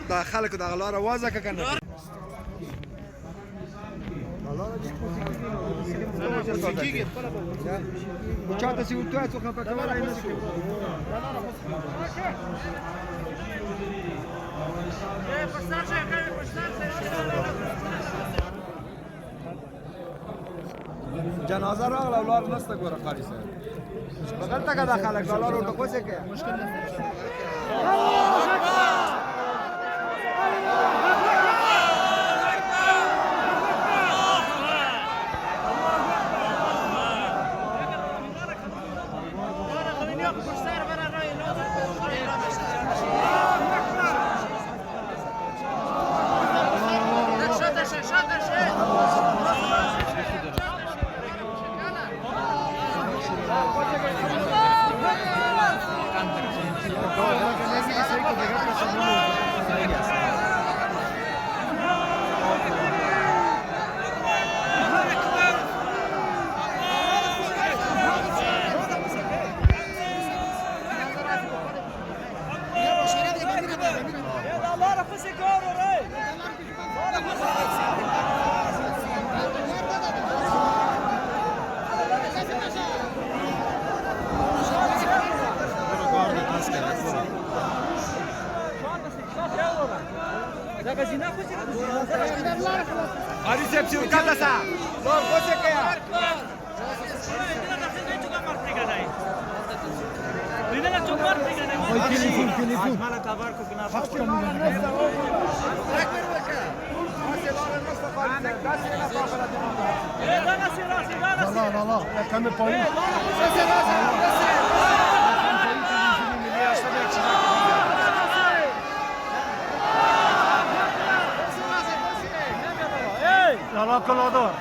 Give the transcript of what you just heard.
دا خلکو دغه لاره وازه که که نه چاته چې ورته څو خپه کولای نه شو جنازه راغله او لار نسته ګوره قاري صاحب دلته که دا خلک دا لار ورته کوڅې کوي قاری صاحب چې وکړه سا نور کوڅه کې La colador.